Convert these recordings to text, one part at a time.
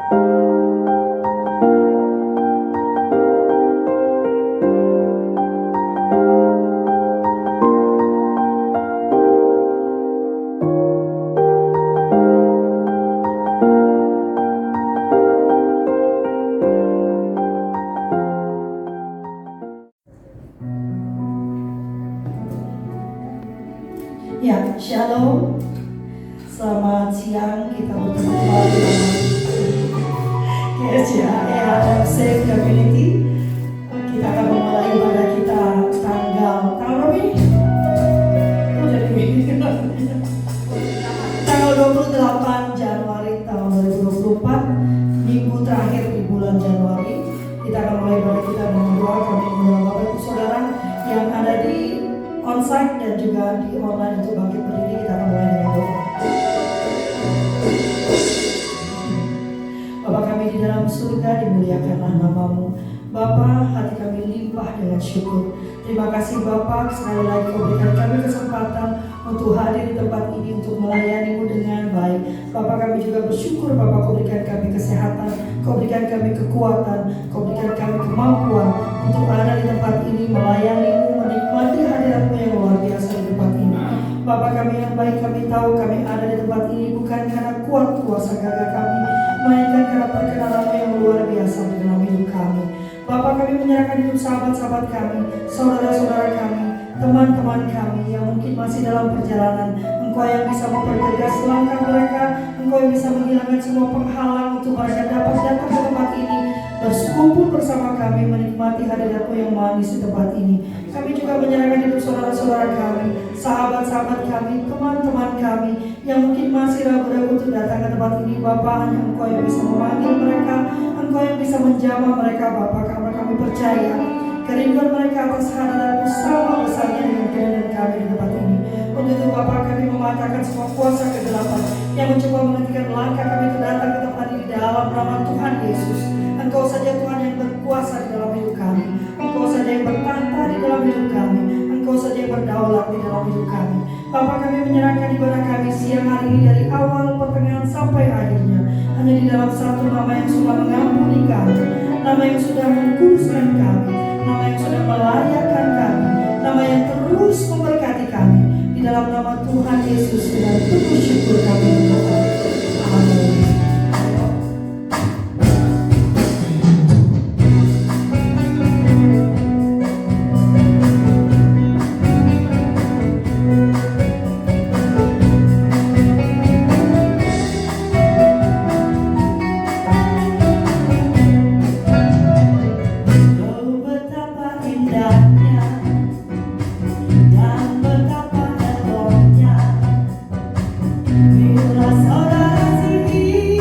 Ya, shalom. Selamat siang, kita bertemu kembali dalam KSJA Safe Community. Kita akan memulai ibadah kita tanggal berapa ini? Oh, jadi tanggal 28 Januari tahun 2024, minggu terakhir di bulan Januari. Kita akan mulai ibadah kita dengan doa. Kami mengundang Bapak Ibu Saudara yang ada di onsite dan juga di online untuk bangkit berdiri. Kita akan mulai dengan doa. Bapa kami di dalam surga, dimuliakanlah nama-Mu. Bapa, hati kami limpah dengan syukur. Terima kasih Bapa, sekali lagi Kau berikan kami kesempatan untuk hadir di tempat ini untuk melayani-Mu dengan baik. Bapa, kami juga bersyukur Bapa, Kau berikan kami kesehatan, Kau berikan kami kekuatan, Kau berikan kami kemampuan untuk ada di tempat ini melayani-Mu, menikmati hadirat-Mu yang luar biasa di tempat ini. Bapa kami yang baik, kami tahu kami ada di tempat ini bukan karena kuat kuasa gagah kami, melainkan karena perkenalan-Mu yang luar biasa di dalam hidup kami. Bapa, kami menyerahkan hidup sahabat-sahabat kami, saudara-saudara kami, teman-teman kami yang mungkin masih dalam perjalanan. Engkau yang bisa mempertegas langkah mereka, Engkau yang bisa menghilangkan semua penghalang untuk mereka dapat datang ke tempat ini, berkumpul bersama kami, menikmati hadirat-Mu yang manis di tempat ini. Kami juga menyerahkan hidup saudara-saudara kami, sahabat-sahabat kami, teman-teman kami yang mungkin masih ragu-ragu untuk datang ke tempat ini. Bapa, hanya Engkau yang bisa memanggil mereka, Engkau yang bisa menjamah mereka Bapa, karena kami percaya kerinduan mereka atas hadirat-Mu sama besarnya dengan kerinduan kami di tempat ini. Untuk itu Bapa, kami mematahkan semua kuasa kegelapan yang mencoba menghentikan langkah kami untuk datang ke tempat ini dalam nama Tuhan Yesus. Engkau saja Tuhan yang berkuasa di dalam hidup kami, Engkau saja yang bertahta di dalam hidup kami, Engkau saja yang berdaulat di dalam hidup kami. Bapa, kami menyerahkan ibadah kami siang hari ini dari awal, pertengahan sampai akhirnya hanya di dalam satu nama yang sudah mengampuni kami, nama yang sudah mengkuduskan kami, nama yang sudah melayakkan kami, nama yang terus memberkati kami. Di dalam nama Tuhan Yesus dengan penuh syukur kami berdoa. Amin. Saudara sini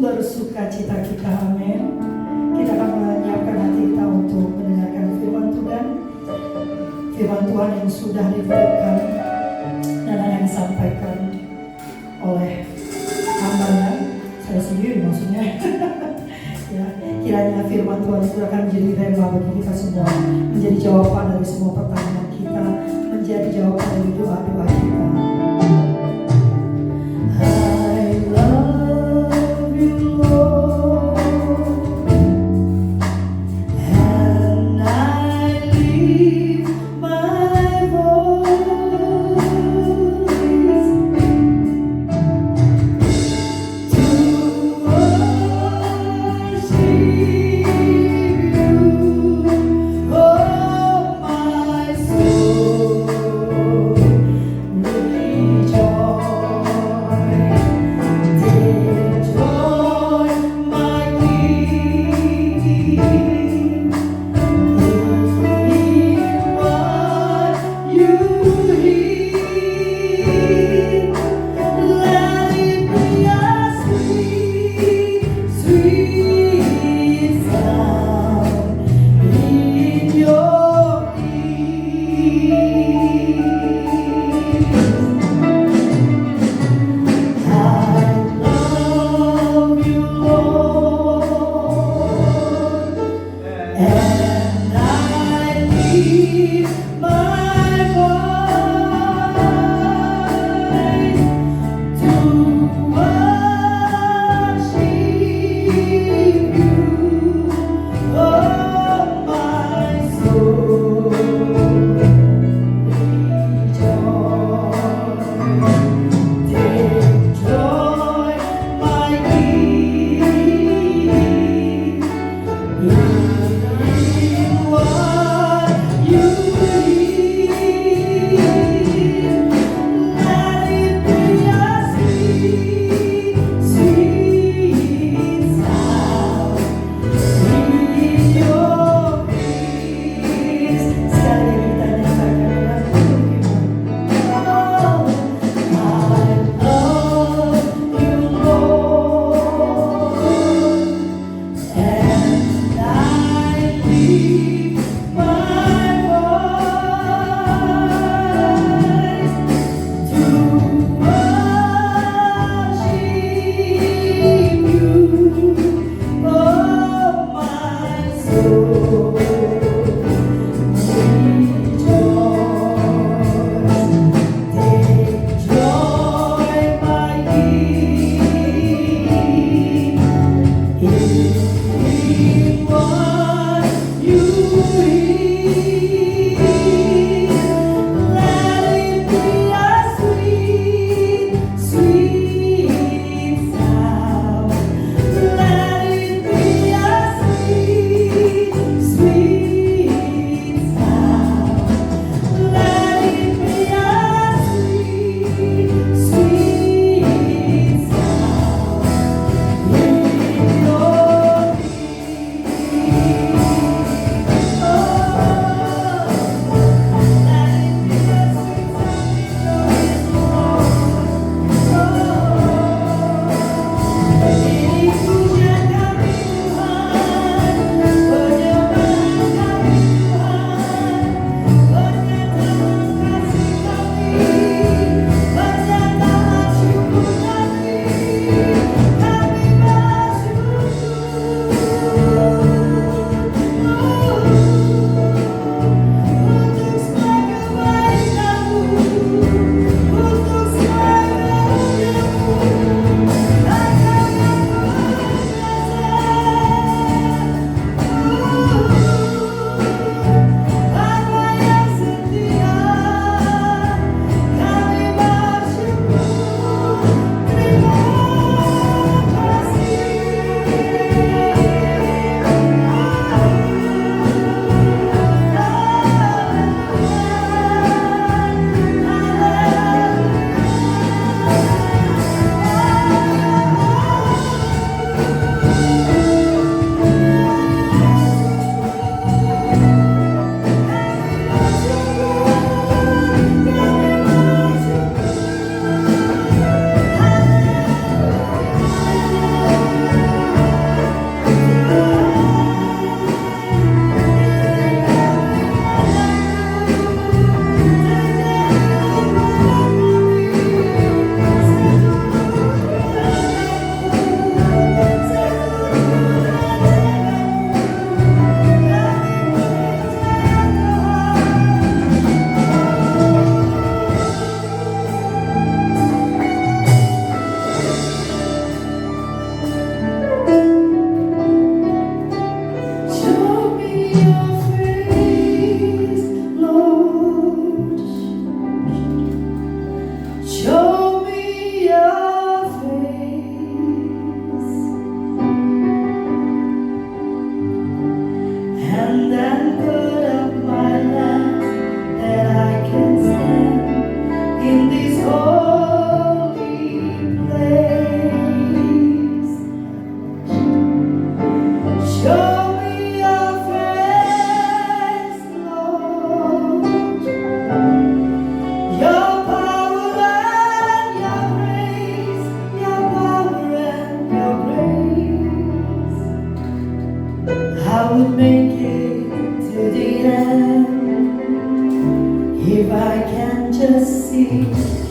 bersuka cita kita. Amin. Kita akan menyiapkan hati kita untuk mendengarkan firman Tuhan. Firman Tuhan yang sudah diberikan dan yang disampaikan oleh hambanya, saya sendiri maksudnya. Ya, kiranya firman Tuhan itu akan menjadi rema bagi kita semua, menjadi jawaban dari semua pertanyaan kita, menjadi jawaban dari doa-doa kita. I love you, Lord, and I lift my voice to worship you, oh my soul.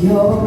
your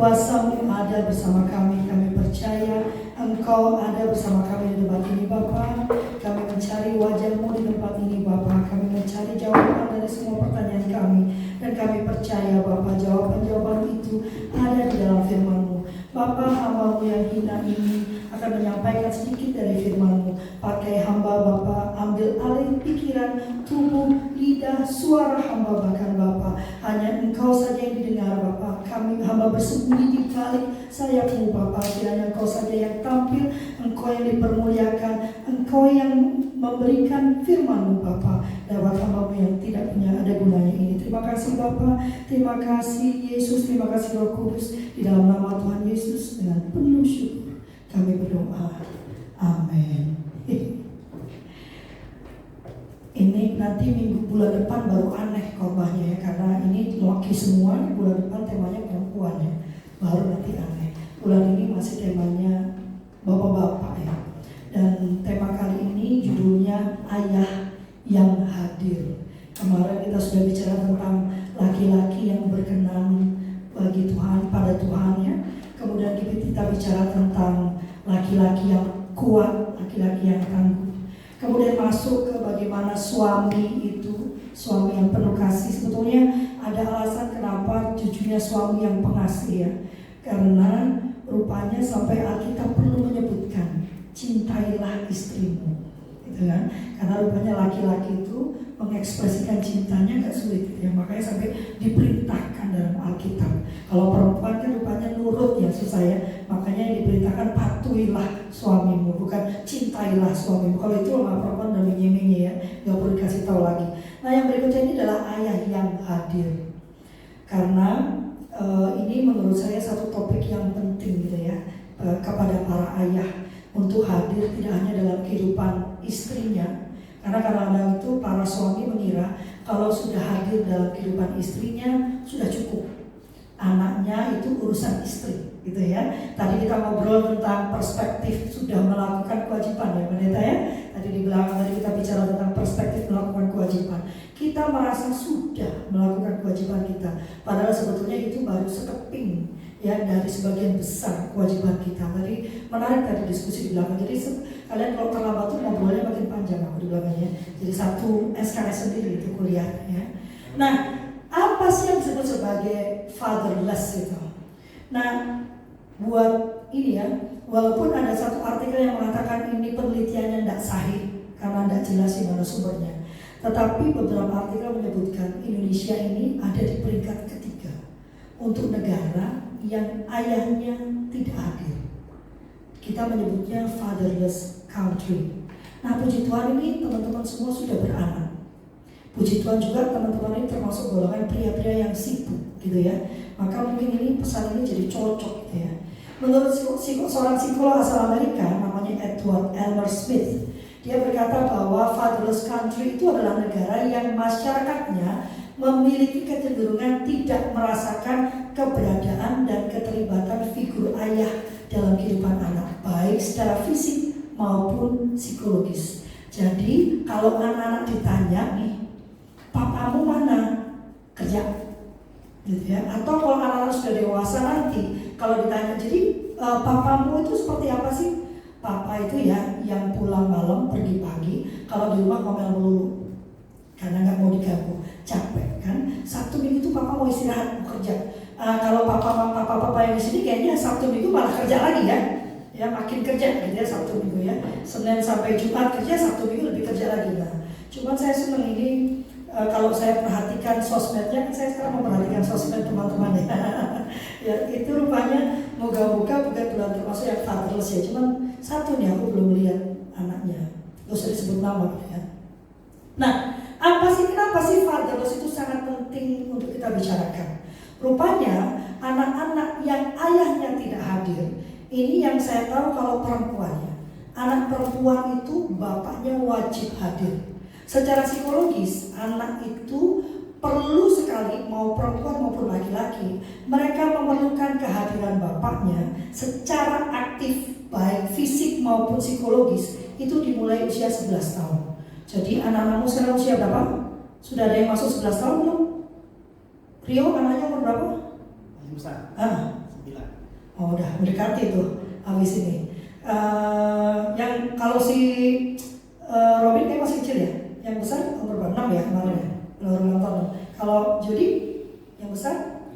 kuasa-Mu ada bersama kami. Kami percaya Engkau ada bersama kami di tempat ini Bapa. Kami mencari wajah-Mu di tempat ini Bapa. Kami mencari jawaban dari semua pertanyaan kami. Dan kami percaya Bapa, jawaban-jawaban itu ada di dalam firman-Mu. Bapa, hamba-Mu yang hina ini akan menyampaikan sedikit dari firman-Mu. Pakai hamba Bapa, ambil alih pikiran, tubuh, lidah, suara hamba bahkan Bapa. Hanya Engkau saja yang didengar Bapa. Kami hamba bersembunyi di balik sayap-Mu Bapa. Kiranya Engkau saja yang tampil, Engkau yang dipermuliakan, Engkau yang memberikan firman-Mu Bapa lewat hamba-Mu yang tidak punya ada gunanya ini. Terima kasih Bapa, terima kasih Yesus, terima kasih Roh Kudus. Di dalam nama Tuhan Yesus dengan penuh syukur kami berdoa. Amin. Ini nanti bulan depan baru aneh khotbahnya ya, karena ini laki semua. Bulan depan temanya perempuan ya, baru nanti aneh. Bulan ini masih temanya bapak-bapak ya. Dan tema kali ini judulnya Ayah yang Hadir. Kemarin kita sudah bicara tentang laki-laki yang berkenan bagi Tuhan, pada Tuhan ya. Kemudian kita bicara tentang laki-laki yang kuat, laki-laki yang tangguh. Kemudian masuk ke bagaimana suami itu, suami yang penuh kasih. Sebetulnya ada alasan kenapa jujurnya suami yang pengasih ya. Karena rupanya sampai Alkitab perlu menyebutkan, cintailah istrimu, gitu kan? Karena rupanya laki-laki itu mengekspresikan cintanya gak sulit gitu ya. Makanya sampai diperintahkan dalam Alkitab. Kalau perempuan kan rupanya nurut ya, susah ya. Makanya yang diperintahkan patuhilah suamimu, bukan cintailah suamimu. Kalau itu sama perempuan udah menye-menye ya, gak perlu dikasih tahu lagi. Nah yang berikutnya ini adalah ayah yang hadir. Karena ini menurut saya satu topik yang penting gitu ya, kepada para ayah untuk hadir tidak hanya dalam kehidupan istrinya. Karena kadang-kadang itu para suami mengira kalau sudah hadir dalam kehidupan istrinya sudah cukup. Anaknya itu urusan istri. gitu ya. Tadi kita ngobrol tentang perspektif sudah melakukan kewajiban ya pendeta ya. Tadi di belakang tadi kita bicara tentang perspektif melakukan kewajiban. Kita merasa sudah melakukan kewajiban kita, padahal sebetulnya itu baru sekeping ya dari sebagian besar kewajiban kita. Tadi menarik tadi diskusi di belakang. Jadi kalian kalau terlambat tuh ngobrolnya makin panjang aku di belakangnya. Jadi satu SKS sendiri itu kuliah ya. Nah, apa sih yang disebut sebagai fatherless itu? Nah, buat ini ya, walaupun ada satu artikel yang mengatakan ini penelitiannya tidak sahih karena tidak jelas di mana sumbernya, tetapi beberapa artikel menyebutkan Indonesia ini ada di peringkat ketiga untuk negara yang ayahnya tidak hadir. Kita menyebutnya fatherless country. Nah, puji Tuhan ini teman-teman semua sudah beranak. Puji Tuhan juga teman-teman ini termasuk golongan pria-pria yang sibuk gitu ya. Maka mungkin ini pesan ini jadi cocok gitu ya. Menurut seorang psikolog asal Amerika namanya Edward Elmer Smith, dia berkata bahwa fatherless country itu adalah negara yang masyarakatnya memiliki kecenderungan tidak merasakan keberadaan dan keterlibatan figur ayah dalam kehidupan anak, baik secara fisik maupun psikologis. Jadi kalau anak-anak ditanya nih, papamu mana? Kerja, gitu ya. Atau kalau anak-anak sudah dewasa nanti, kalau ditanya, jadi papamu itu seperti apa sih? Papa itu ya yang pulang malam pergi pagi, kalau di rumah ngomel melulu karena nggak mau diganggu, capek kan? Sabtu Minggu itu papa mau istirahat, mau kerja. Kalau papa yang di sini kayaknya Sabtu Minggu malah kerja lagi ya. Ya makin kerja gitu ya Sabtu Minggu ya. Senin sampai Jumat kerja, Sabtu Minggu lebih kerja lagi. Nah, cuman saya senang ini. Kalau saya perhatikan sosmednya, kan saya sekarang memperhatikan sosmed teman-teman ya. Ya itu rupanya moga-moga bukan bulan termasuk yang fatherless ya. Cuman satu nih aku belum lihat anaknya, gak usah disebut nama ya. Nah, kenapa sih fatherless itu sangat penting untuk kita bicarakan? Rupanya anak-anak yang ayahnya tidak hadir, ini yang saya tahu kalau perempuannya. Anak perempuan itu bapaknya wajib hadir. Secara psikologis, anak itu perlu sekali, mau perempuan maupun laki-laki, mereka memerlukan kehadiran bapaknya secara aktif, baik fisik maupun psikologis, itu dimulai usia 11 tahun. Jadi anak-anakmu sekarang usia berapa? Sudah ada yang masuk 11 tahun belum? Rio, anaknya umur berapa? Paling besar. 9. Oh udah mendekati tuh habis ini. Yang kalau si Robin kayak masih kecil ya? Yang besar umur berapa? 6 ya kemarin ya? Ulang tahun. Kalau Jody yang besar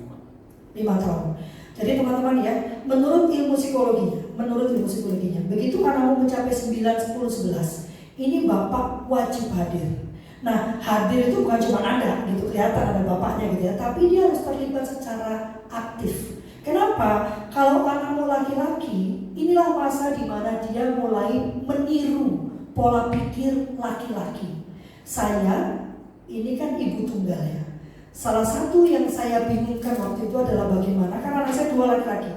5 tahun. Jadi teman-teman ya, menurut ilmu psikologinya, begitu anakmu mencapai 9, 10, 11, ini bapak wajib hadir. Nah, hadir itu bukan cuma ada gitu, kelihatan ada bapaknya gitu ya, tapi dia harus terlibat secara aktif. Kenapa? Kalau anakmu laki-laki, inilah masa di mana dia mulai meniru pola pikir laki-laki. Saya ini kan ibu tunggal ya. Salah satu yang saya bingungkan waktu itu adalah bagaimana, karena anak saya 2 laki-laki,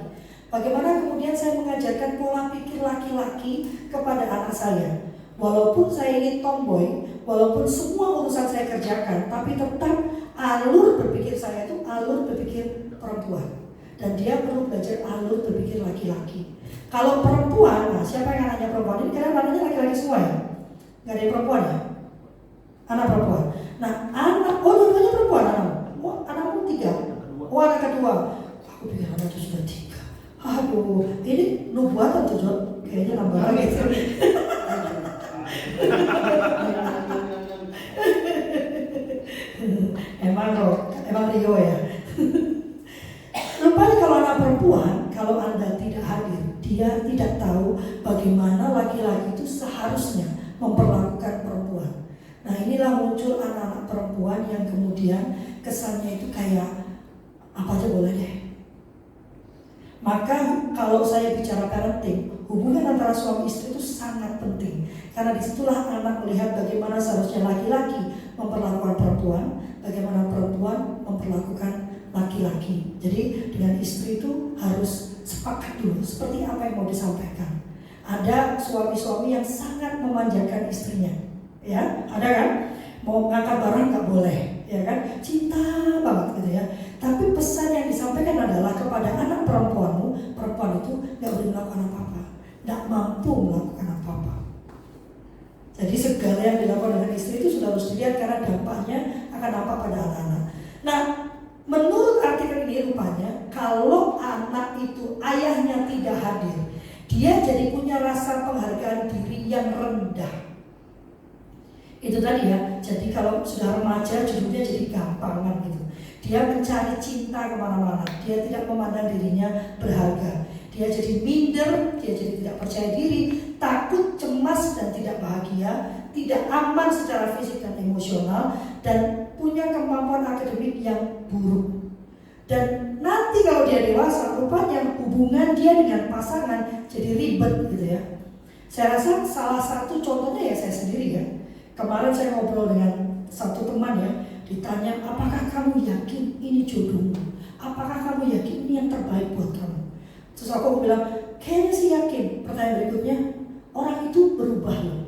bagaimana kemudian saya mengajarkan pola pikir laki-laki kepada anak saya. Walaupun saya ini tomboy, walaupun semua urusan saya kerjakan, tapi tetap alur berpikir saya itu alur berpikir perempuan. Dan dia perlu belajar alur berpikir laki-laki. Kalau perempuan, nah siapa yang anaknya perempuan? Ini karena anaknya laki-laki semua ya? Gak ada yang perempuan ya? Anak perempuan. Nah, dua-duanya perempuan anakmu 3. Oh, anak kedua. Aku pikir anaknya sudah 3. Aduh, ini nubuatan tuh John. Kayaknya nambah lagi. Emang Rio ya. Rupanya kalau anak perempuan, kalau Anda tidak hadir, dia tidak tahu bagaimana laki-laki itu seharusnya memperlakukan perempuan. Nah, inilah muncul anak-anak perempuan yang kemudian kesannya itu kayak apa aja boleh deh. Maka kalau saya bicara parenting, hubungan antara suami istri itu sangat penting. Karena disitulah anak melihat bagaimana seharusnya laki-laki memperlakukan perempuan, bagaimana perempuan memperlakukan laki-laki. Jadi dengan istri itu harus sepakat dulu seperti apa yang mau disampaikan. Ada suami-suami yang sangat memanjakan istrinya, ya, ada kan? Mau ngangkat barang nggak boleh, ya kan? Cinta banget gitu ya. Tapi pesan yang disampaikan adalah kepada anak perempuanmu, perempuan itu gak boleh melakukan apa-apa, gak mampu melakukan apa-apa. Jadi segala yang dilakukan dengan istri itu sudah harus dilihat karena dampaknya akan apa pada anak-anak. Nah, menurut artikel ini rupanya kalau anak itu ayahnya tidak hadir, dia jadi punya rasa penghargaan diri yang rendah. Itu tadi ya, jadi kalau sudah remaja hidupnya jadi gampangan gitu. Dia mencari cinta kemana-mana, dia tidak memandang dirinya berharga. Dia jadi minder, dia jadi tidak percaya diri, takut, cemas, dan tidak bahagia, tidak aman secara fisik dan emosional, dan punya kemampuan akademik yang buruk. Dan nanti kalau dia dewasa, rupanya hubungan dia dengan pasangan jadi ribet gitu ya. Saya rasa salah satu contohnya ya saya sendiri ya. Kemarin saya ngobrol dengan satu teman ya, ditanya, apakah kamu yakin ini jodohmu? Apakah kamu yakin ini yang terbaik buat kamu? Terus aku bilang, kayaknya sih yakin. Pertanyaan berikutnya, orang itu berubah loh.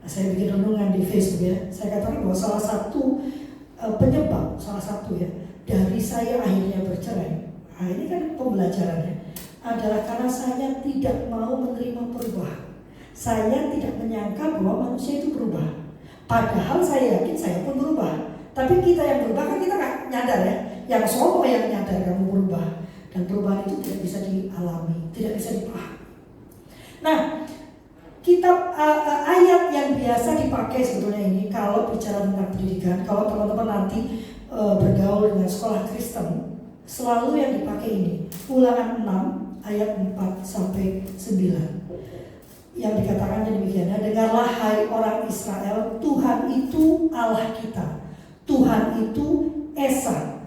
Nah, saya bikin renungan di Facebook ya. Saya katakan bahwa salah satu penyebab, salah satu ya, dari saya akhirnya bercerai. Nah ini kan pembelajarannya adalah karena saya tidak mau menerima perubahan. Saya tidak menyangka bahwa manusia itu berubah. Padahal saya yakin saya pun berubah. Tapi kita yang berubah kan kita nggak nyadar ya. Yang semua yang nyadar kamu berubah. Dan perubahan itu tidak bisa dialami, tidak bisa dipahami. Nah, kitab ayat yang biasa dipakai sebetulnya ini kalau bicara tentang pendidikan, kalau teman-teman nanti bergaul dengan sekolah Kristen, selalu yang dipakai ini Ulangan 6 ayat 4 sampai 9. Yang dikatakan demikian, dengarlah hai orang Israel, Tuhan itu Allah kita, Tuhan itu Esa.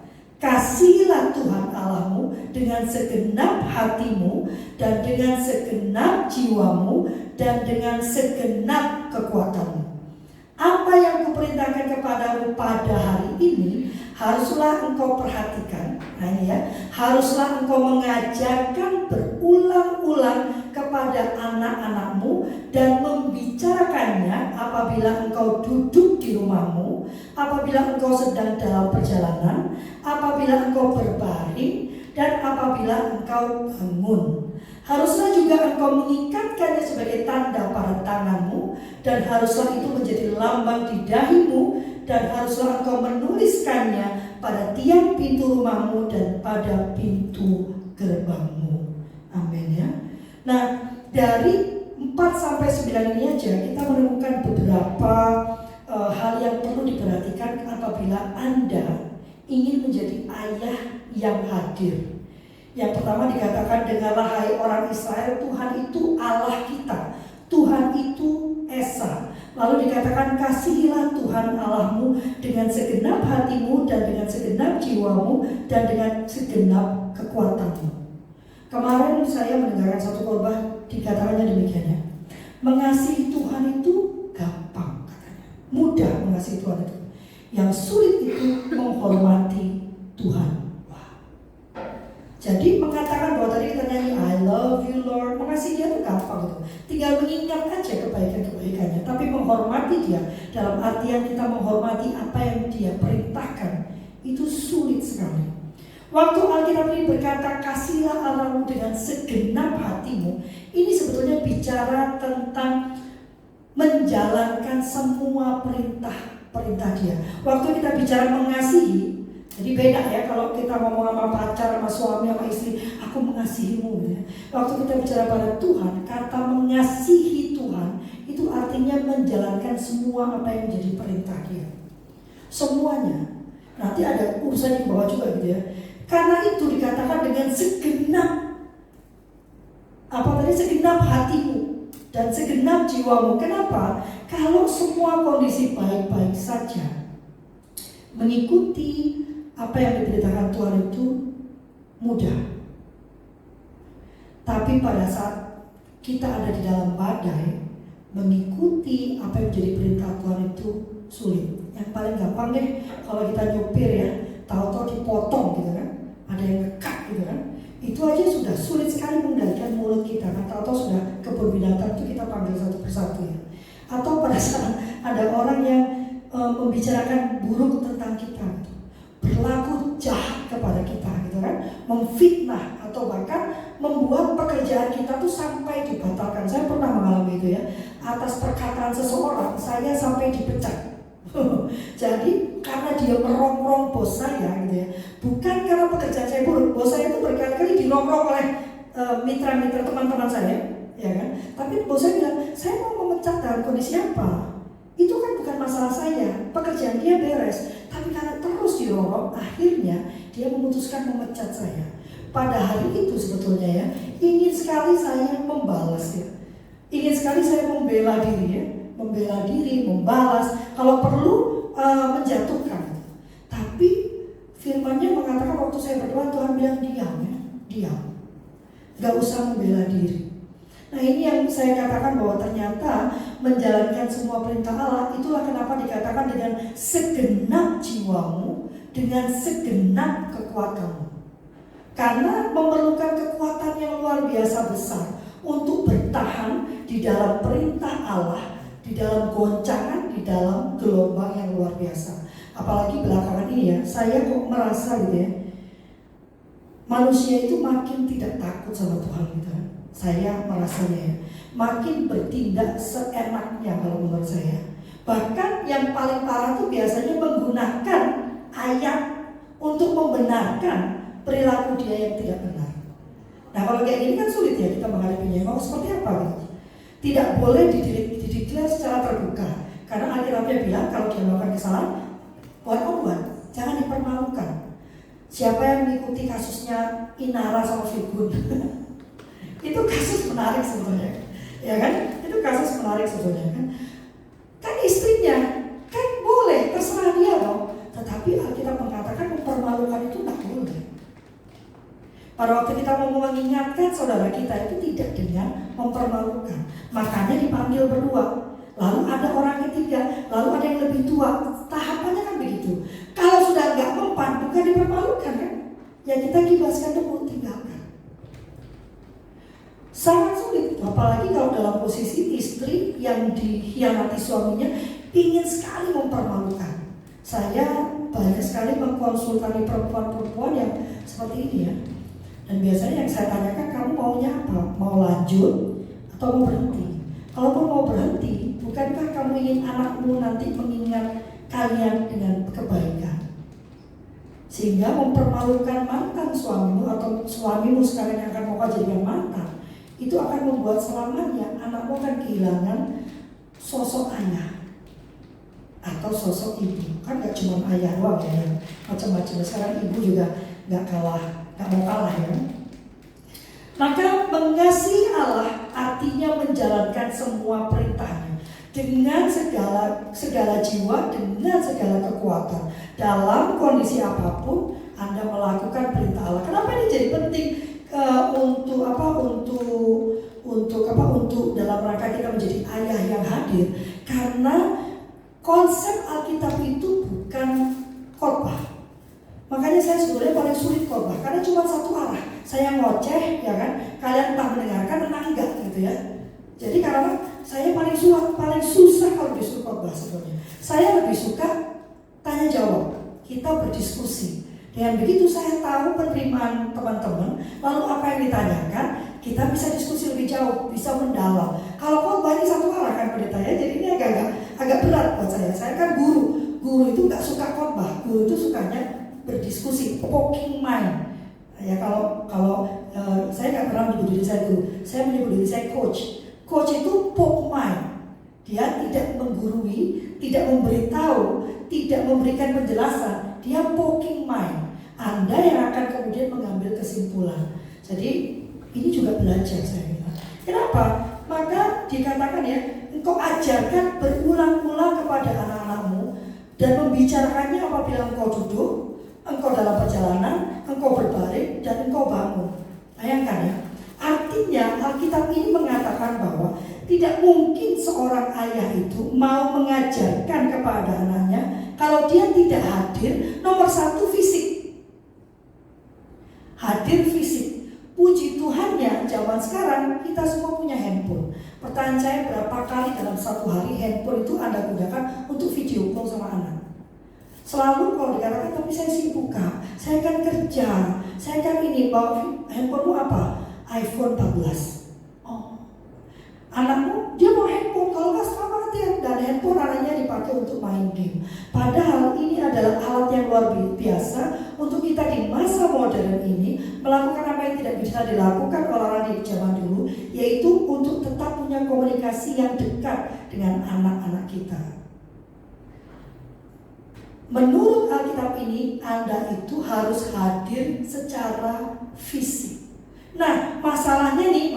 Kasihilah Tuhan Allahmu dengan segenap hatimu dan dengan segenap jiwamu dan dengan segenap kekuatanmu. Apa yang kuperintahkan kepadamu pada hari ini haruslah engkau perhatikan. Nah ini ya, haruslah engkau mengajarkan berulang-ulang kepada anak-anakmu dan membicarakannya apabila engkau duduk di rumahmu, apabila engkau sedang dalam perjalanan, apabila engkau berbaring, dan apabila engkau bangun. Haruslah juga engkau mengikatkannya sebagai tanda pada tanganmu, dan haruslah itu menjadi lambang di dahimu, dan haruslah engkau menuliskannya pada tiang pintu rumahmu dan pada pintu gerbangmu. Amin ya. Nah, dari 4 sampai 9 ini aja kita menemukan beberapa hal yang perlu diperhatikan apabila Anda ingin menjadi ayah yang hadir. Yang pertama dikatakan, dengarlah hai orang Israel, Tuhan itu Allah kita, Tuhan itu Esa. Lalu dikatakan, kasihilah Tuhan Allahmu dengan segenap hatimu dan dengan segenap jiwamu dan dengan segenap kekuatanmu. Kemarin saya mendengarkan satu khotbah dikatakannya demikian ya, mengasihi Tuhan itu gampang katanya, mudah mengasihi Tuhan itu. Yang sulit itu menghormati Tuhan. Jadi mengatakan bahwa tadi kita nyanyi I love you Lord, mengasihi dia itu gampang gitu. Tinggal mengingat aja kebaikan-kebaikannya. Tapi menghormati dia dalam artian kita menghormati apa yang dia perintahkan, itu sulit sekali. Waktu Alkitab ini berkata kasihilah Allahmu dengan segenap hatimu, ini sebetulnya bicara tentang menjalankan semua perintah dia. Waktu kita bicara mengasihi, jadi beda ya kalau kita ngomong sama pacar, sama suami, sama istri, aku mengasihimu ya. Waktu kita bicara pada Tuhan, kata mengasihi Tuhan itu artinya menjalankan semua apa yang menjadi perintah dia. Semuanya. Nanti ada urusan di bawah juga gitu ya. Karena itu dikatakan dengan segenap segenap hatimu dan segenap jiwamu. Kenapa? Kalau semua kondisi baik-baik saja, mengikuti apa yang diberitakan Tuhan itu mudah. Tapi pada saat kita ada di dalam badai, mengikuti apa yang menjadi perintah Tuhan itu sulit. Yang paling gampang deh kalau kita nyupir ya, tahu-tahu dipotong gitu kan, ada yang ngekat gitu kan, itu aja sudah sulit sekali mengendalikan mulut kita kan. Tahu-tahu sudah kebun binatang itu kita panggil satu persatu ya. Atau pada saat ada orang yang membicarakan buruk tentang kita gitu. berlaku jahat kepada kita gitu kan, memfitnah atau bahkan membuat pekerjaan kita tuh sampai dibatalkan. Saya pernah mengalami itu ya, atas perkataan seseorang saya sampai dipecat. Jadi karena dia merongrong bos saya gitu ya, bukan karena pekerjaan saya buruk. Bos saya itu berkali-kali dirongrong oleh mitra-mitra teman-teman saya, ya kan. Tapi bos saya bilang, saya mau memecat dalam kondisi apa? Itu kan bukan masalah saya, pekerjaan dia beres. Tapi karena terus dirongrong, akhirnya dia memutuskan memecat saya. Pada hari itu sebetulnya ya, ingin sekali saya membalas ya, ingin sekali saya membela diri ya, membela diri, membalas, kalau perlu menjatuhkan. Tapi firman-Nya mengatakan waktu saya berdoa, Tuhan bilang diam ya, diam, gak usah membela diri. Nah ini yang saya katakan bahwa ternyata menjalankan semua perintah Allah, itulah kenapa dikatakan dengan segenap jiwamu, dengan segenap kekuatanmu. Karena memerlukan kekuatan yang luar biasa besar untuk bertahan di dalam perintah Allah, di dalam goncangan, di dalam gelombang yang luar biasa. Apalagi belakangan ini ya, saya kok merasa gitu ya, manusia itu makin tidak takut sama Tuhan gitu. Saya merasanya ya, makin bertindak seenaknya kalau menurut saya. Bahkan yang paling parah itu biasanya menggunakan ayat untuk membenarkan perilaku dia yang tidak benar. Nah kalau kayak gini kan sulit ya kita menghadapinya. Mau seperti apa gitu? Tidak boleh dideklar secara terbuka. Karena Alkitabnya bilang kalau dia melakukan kesalahan, buat, jangan dipermalukan. Siapa yang mengikuti kasusnya Inara sama Figun? Itu kasus menarik sebetulnya, ya kan? Itu kasus menarik sebetulnya kan? Kan istrinya, kan boleh terserah dia dong. Tetapi Alkitab mengatakan mempermalukan itu tak boleh. Pada waktu kita mau mengingatkan saudara kita itu tidak dengan mempermalukan. Makanya dipanggil berdua. Lalu ada orang ketiga, lalu ada yang lebih tua. Tahapannya kan begitu. Kalau sudah nggak mempan, bukan dipermalukan kan? Ya kita kibaskan dulu, tinggalkan. Sangat sulit, apalagi kalau dalam posisi istri yang dikhianati suaminya ingin sekali mempermalukan. Saya banyak sekali mengkonsultasi perempuan-perempuan yang seperti ini ya. Dan biasanya yang saya tanyakan, kamu maunya apa? Mau lanjut atau mau berhenti? Kalaupun mau berhenti, bukankah kamu ingin anakmu nanti mengingat kalian dengan kebaikan? Sehingga mempermalukan mantan suamimu atau suamimu sekarang yang akan mau jadikan mantan, itu akan membuat selamanya anakmu akan kehilangan sosok ayah atau sosok ibu. Kan gak cuma ayah doang ya, yang macam-macam. Sekarang ibu juga gak mau kalah ya. Maka mengasihi Allah artinya menjalankan semua perintahnya dengan segala jiwa, dengan segala kekuatan. Dalam kondisi apapun Anda melakukan perintah Allah. Kenapa ini jadi penting? Untuk dalam rangka kita menjadi ayah yang hadir, karena konsep Alkitab itu bukan khotbah. Makanya saya sebenarnya paling sulit khotbah karena cuma satu arah. Saya ngoceh, ya kan? Kalian entah mendengarkan entah enggak gitu ya. Jadi karena saya paling susah kalau disuruh khotbah sebenarnya. Saya lebih suka tanya jawab, kita berdiskusi. Dengan begitu saya tahu penerimaan teman-teman, lalu apa yang ditanyakan, kita bisa diskusi lebih jauh, bisa mendalam. Kalau khotbah ini satu arah kan pendeta ya, jadi ini agak berat buat saya. Saya kan guru itu nggak suka khotbah, guru itu sukanya berdiskusi, poking mind. Ya kalau saya nggak pernah menyebut diri saya guru, saya menyebut diri saya coach. Coach itu poke mind. Dia tidak menggurui, tidak memberitahu, tidak memberikan penjelasan. Dia poking mind. Anda yang akan kemudian mengambil kesimpulan. Jadi ini juga belajar saya bilang. Kenapa? Maka dikatakan ya, engkau ajarkan berulang-ulang kepada anak-anakmu dan membicarakannya apabila engkau duduk, engkau dalam perjalanan, engkau berbaring, dan engkau bangun. Bayangkan ya. Artinya Alkitab ini mengatakan bahwa tidak mungkin seorang ayah itu mau mengajarkan kepada anaknya kalau dia tidak hadir. Nomor satu, fisik. Hadir fisik. Puji Tuhannya zaman sekarang kita semua punya handphone. Pertanyaan saya, berapa kali dalam satu hari handphone itu Anda gunakan untuk video call sama anak? Selalu kalau dikatakan, tapi saya sibuk Kak, saya kan kerja, saya kan ini, bawa handphonemu apa? iPhone 14. Oh, anakmu dia mau handphone, kalau nggak selamat ya. Dan handphone anaknya dipakai untuk main game. Padahal ini adalah alat yang luar biasa untuk kita di masa modern ini melakukan apa yang tidak bisa dilakukan orang-orang di zaman dulu, yaitu untuk tetap punya komunikasi yang dekat dengan anak-anak kita. Menurut Alkitab ini, Anda itu harus hadir secara fisik. Nah, masalahnya nih,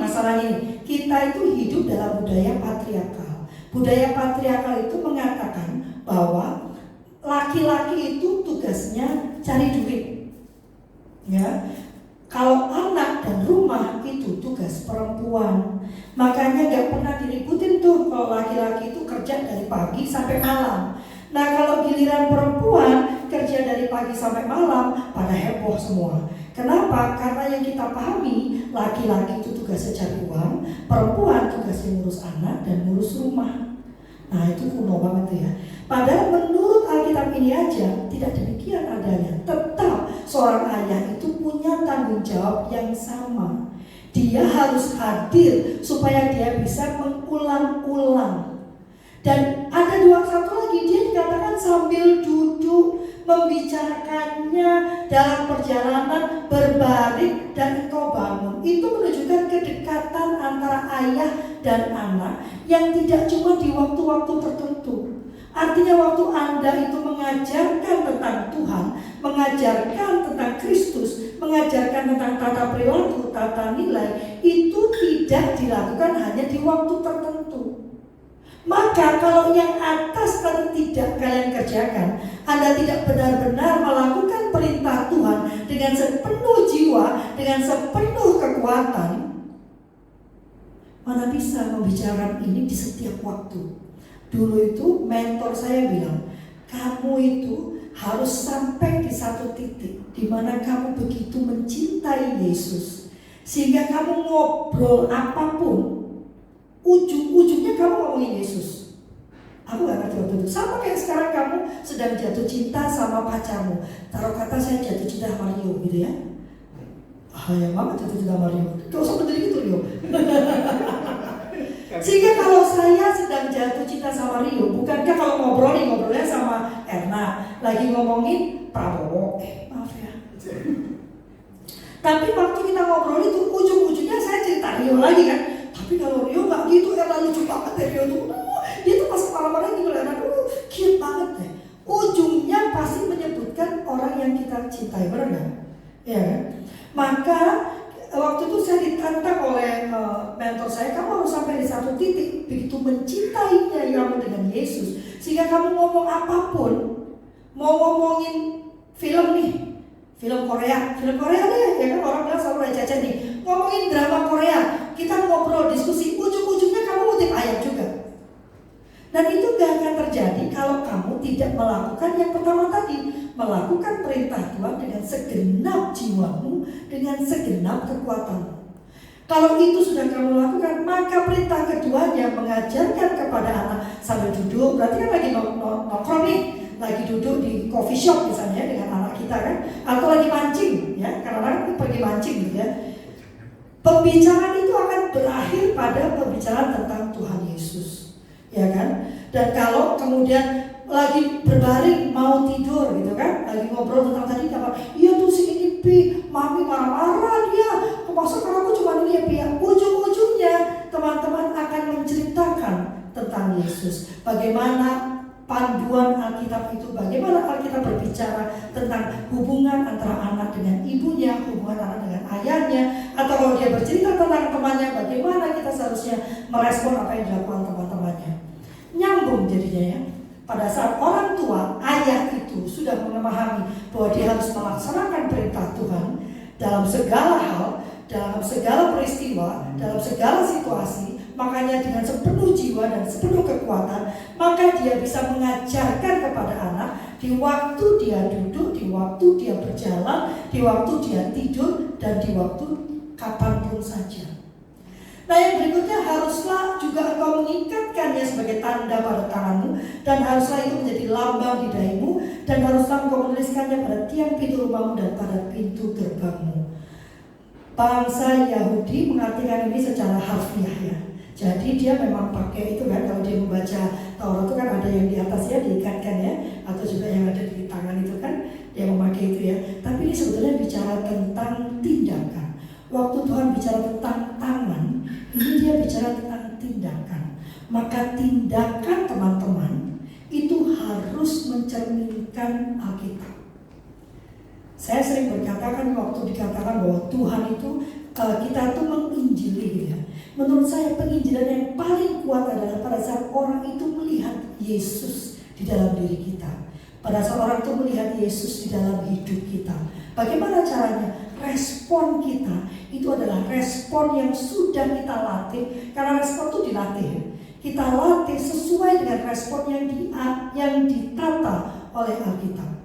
kita itu hidup dalam budaya patriarkal. Budaya patriarkal itu mengatakan bahwa laki-laki itu tugasnya cari duit. Ya, kalau anak dan rumah itu tugas perempuan. Makanya gak pernah diributin tuh kalau laki-laki itu kerja dari pagi sampai malam. Nah, kalau giliran perempuan kerja dari pagi sampai malam, pada heboh semua. Kenapa? Karena yang kita pahami, laki-laki itu tugasnya cari uang, perempuan tugasnya ngurus anak dan ngurus rumah. Nah, itu kuno banget tuh ya. Padahal menurut Alkitab ini aja tidak demikian adanya. Tetap seorang ayah itu punya tanggung jawab yang sama. Dia harus hadir supaya dia bisa mengulang-ulang. Dan ada satu lagi, dia dikatakan sambil duduk membicarakannya dalam perjalanan berbaring dan engkau bangun. Itu menunjukkan kedekatan antara ayah dan anak yang tidak cuma di waktu-waktu tertentu. Artinya waktu Anda itu mengajarkan tentang Tuhan, mengajarkan tentang Kristus, mengajarkan tentang tata perilaku, tata nilai, itu tidak dilakukan hanya di waktu tertentu. Maka kalau yang atas tadi tidak kalian kerjakan, Anda tidak benar-benar melakukan perintah Tuhan dengan sepenuh jiwa, dengan sepenuh kekuatan, mana bisa membicarakan ini di setiap waktu. Dulu itu mentor saya bilang, kamu itu harus sampai di satu titik di mana kamu begitu mencintai Yesus, sehingga kamu ngobrol apapun, ujung-ujungnya kamu ngomongin Yesus. Aku gak ngerti waktu itu. Sama kayak sekarang kamu sedang jatuh cinta sama pacarmu. Taruh kata saya jatuh cinta sama Rio gitu ya. Ya mama jatuh cinta sama Rio. Gak usah berdiri gitu Rio. Sehingga kalau saya sedang jatuh cinta sama Rio, bukankah kalau ngobrolnya sama Erna, lagi ngomongin Prabowo, maaf ya. Tapi waktu kita ngobrol itu ujung-ujungnya saya cerita Rio lagi kan. Tapi kalau Rio gak gitu, Erna lucu banget deh Rio tuh. Dia tuh pas malam-malam gitu Erna tuh cute banget deh. Ujungnya pasti menyebutkan orang yang kita cintai, benar gak? Ya kan? Maka waktu itu saya ditantang oleh mentor saya, kamu harus sampai di satu titik begitu mencintainya kamu dengan Yesus, sehingga kamu ngomong apapun, mau ngomongin film nih, film Korea deh, ya kan orang bilang selalu Caca nih, ngomongin drama Korea, kita ngobrol diskusi, ujung-ujungnya kamu ngutip ayat juga. Dan itu gak akan terjadi kalau kamu tidak melakukan yang pertama tadi, melakukan perintah Tuhan dengan segenap jiwamu, dengan segenap kekuatanmu. Kalau itu sudah kamu lakukan, maka perintah keduanya mengajarkan kepada anak sambil duduk, berarti kan lagi nongkrong nih, lagi duduk di coffee shop misalnya dengan anak kita kan, atau lagi mancing ya, karena kan pergi mancing gitu ya. Pembicaraan itu akan berakhir pada pembicaraan tentang Tuhan Yesus. Ya kan? Dan kalau kemudian lagi berbaring mau tidur gitu kan, lagi ngobrol tentang tadi apa? Iya tuh si ini Pi, mami marah-marah dia. Maksudnya aku cuma ini ya Pi. Ujung-ujungnya teman-teman akan menceritakan tentang Yesus. Bagaimana panduan Alkitab itu, bagaimana Alkitab berbicara tentang hubungan antara anak dengan ibunya, hubungan anak dengan ayahnya, atau kalau dia bercerita tentang temannya, bagaimana kita seharusnya merespon apa yang dilakukan teman-temannya. Nyambung jadinya ya. Pada saat orang tua, ayah itu sudah memahami bahwa dia harus melaksanakan perintah Tuhan dalam segala hal, dalam segala peristiwa, dalam segala situasi, makanya dengan sepenuh jiwa dan sepenuh kekuatan, maka dia bisa mengajarkan kepada anak di waktu dia duduk, di waktu dia berjalan, di waktu dia tidur, dan di waktu kapanpun saja. Nah yang berikutnya, haruslah juga engkau mengikatkannya sebagai tanda pada tanganmu, dan haruslah itu menjadi lambang di dahimu, dan haruslah engkau menuliskannya pada tiang pintu rumahmu dan pada pintu gerbangmu. Bangsa Yahudi mengartikan ini secara harfiah ya. Jadi dia memang pakai itu kan, kalau dia membaca Taurat itu kan ada yang di atasnya diikatkan ya, atau juga yang ada di tangan itu kan dia memakai itu ya. Tapi ini sebetulnya bicara tentang tindakan. Waktu Tuhan bicara tentang tangan, ini dia bicara tentang tindakan. Maka tindakan teman-teman itu harus mencerminkan Alkitab. Saya sering berkata kan, waktu dikatakan bahwa Tuhan itu kita itu menginjili gitu ya. Menurut saya penginjilan yang paling kuat adalah pada saat orang itu melihat Yesus di dalam diri kita. Pada saat orang itu melihat Yesus di dalam hidup kita. Bagaimana caranya? Respon kita itu adalah respon yang sudah kita latih. Karena respon itu dilatih. Kita latih sesuai dengan respon yang ditata oleh Alkitab.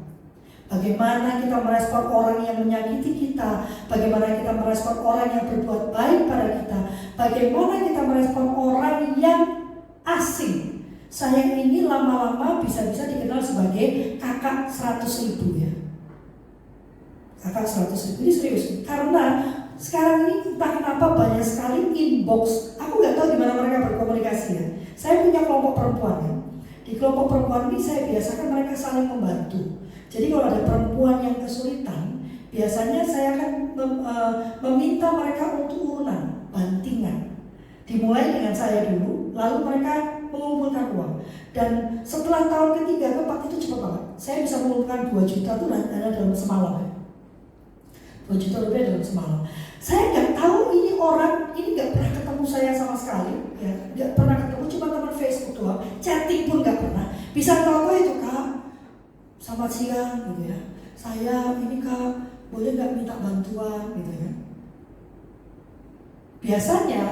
Bagaimana kita merespon orang yang menyakiti kita, bagaimana kita merespon orang yang berbuat baik pada kita, bagaimana kita merespon orang yang asing. Saya ini lama-lama bisa-bisa dikenal sebagai kakak 100.000 ya. Kakak 100.000 ini serius, karena sekarang ini entah kenapa banyak sekali inbox. Aku nggak tahu di mana mereka berkomunikasi ya. Saya punya kelompok perempuan ya. Di kelompok perempuan ini saya biasakan mereka saling membantu. Jadi kalau ada perempuan yang kesulitan, biasanya saya akan meminta mereka untuk urunan, bantingan. Dimulai dengan saya dulu, lalu mereka mengumpulkan uang. Dan setelah tahun ketiga, keempat itu cepat banget. Saya bisa mengumpulkan 2 juta itu hanya dalam semalam ya. 2 juta rupiah dalam semalam. Saya nggak tahu ini orang, ini nggak pernah ketemu saya sama sekali, ya, nggak pernah ketemu, cuma teman Facebook doang, chatting pun nggak pernah. Bisa tahu itu Kak, selamat siang gitu ya. Saya ini Kak, boleh nggak minta bantuan gitu ya. Biasanya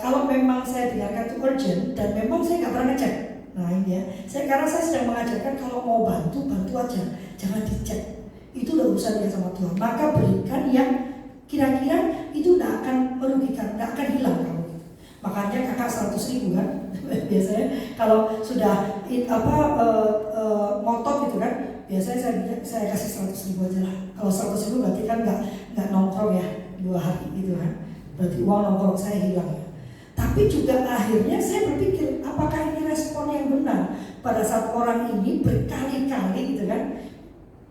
kalau memang saya dengarkan itu urgent dan memang saya nggak pernah ngecek. Nah ini ya, karena saya sedang mengajarkan kalau mau bantu aja, jangan dicek. Itu udah urusan dia sama Tuhan. Maka berikan yang kira-kira itu tidak akan merugikan, tidak akan hilang kamu. Makanya kakak 100.000 kan, biasanya kalau sudah ngotot gitu kan, biasanya saya kasih 100.000 aja lah. Kalau 100.000 berarti kan nggak nongkrong ya 2 hari gitu kan, berarti uang nongkrong saya hilang ya. Tapi juga akhirnya saya berpikir, apakah ini respon yang benar pada saat orang ini berkali-kali gitu kan,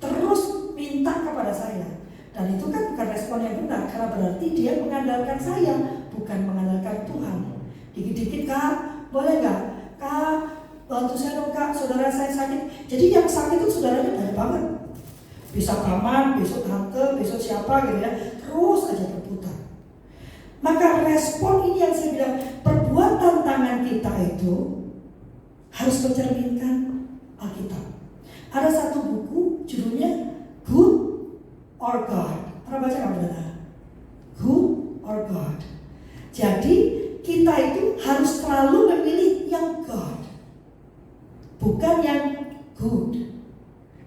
terus minta kepada saya. Dan itu kan bukan respon yang benar, karena berarti dia mengandalkan saya, bukan mengandalkan Tuhan. Dikit-dikit Kak, boleh nggak? Kak, bantu saya dong Kak, saudara saya sakit. Jadi yang sakit itu saudaranya banyak banget. Bisa paman, besok tante, besok siapa gitu ya. Terus aja berputar. Maka respon ini yang saya bilang, perbuatan tangan kita itu harus mencerminkan Alkitab. Ada satu buku judulnya Good or God. Pernah baca nggak benar? Good or God. Jadi kita itu harus selalu memilih yang God, bukan yang good.